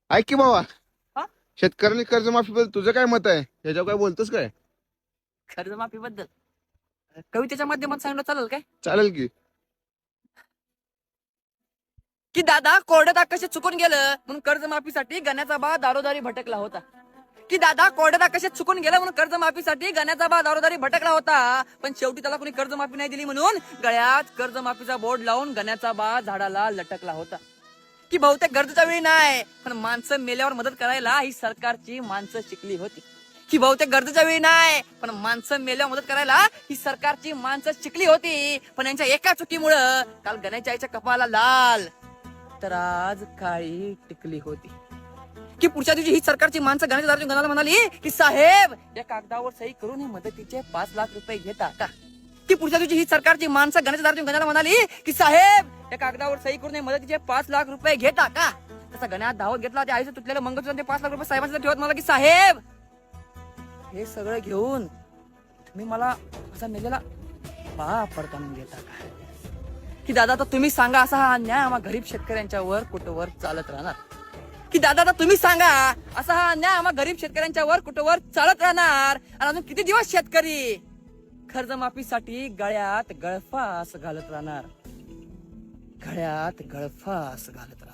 ऐक की बाबा, हा? शेतकऱ्यांनी कर्जमाफीबद्दल तुझं काय मत आहे? ह्याच्यावर काय बोलतोस काय? कर्जमाफीबद्दल कवितेच्या माध्यमात सांगणं चालेल काय? चालेल की. की दादा कोरड्यात आकाशात चुकून गेलं म्हणून कर्जमाफीसाठी गण्याचा बा दारोदारी भटकला होता. की दादा कोरड्यात आकाशात चुकून गेलं म्हणून कर्जमाफीसाठी गण्याचा बा दारोदारी भटकला होता. पण शेवटी त्याला कोणी कर्जमाफी नाही दिली म्हणून गळ्यात कर्जमाफीचा बोर्ड लावून गण्याचा बा झाडाला लटकला होता. की बहुतेक गरजेच्या वेळी नाही पण माणसं मेल्यावर मदत करायला ही सरकारची माणसं शिकली होती. की बहुतेक गरजेच्या वेळी नाही पण माणसं मेल्यावर मदत करायला ही सरकारची माणसं शिकली होती. पण यांच्या एका चुकीमुळं काल गण्याच्या आईच्या कपाळाला लाल तर आज काळी टिकली होती. की पुढच्या दिवशी ही सरकारची माणसं गण्याच्या दारातून गणाला म्हणाली की साहेब या कागदावर सही करून हे मदतीचे 5 लाख रुपये घेता का? की पुढच्या दिवशी ही सरकारची माणसं गण्याच्या दारातून गणाला म्हणाली की साहेब या कागदावर सही करून हे मदतीचे 5 लाख रुपये घेता का? तसा गण्यात धावत घेतला त्या आईचं तुटलेलं मंगळसूत्र ते 5 लाख रुपये साहेबांच्या ठेवत मला की साहेब हे सगळं घेऊन तुम्ही मला असा मेलेला बाप पडताना घेता का? की दादा आता तुम्ही सांगा असा हा अन्याय आम्हा गरीब शेतकऱ्यांच्या वर कुठवर चालत राहणार? की दादा आता तुम्ही सांगा असा हा अन्याय आम्हा गरीब शेतकऱ्यांच्या वर कुठवर चालत राहणार? आणि अजून किती दिवस शेतकरी कर्जमाफीसाठी गळ्यात गळफास घालत राहणार? गळ्यात गळफास घालत राहणार.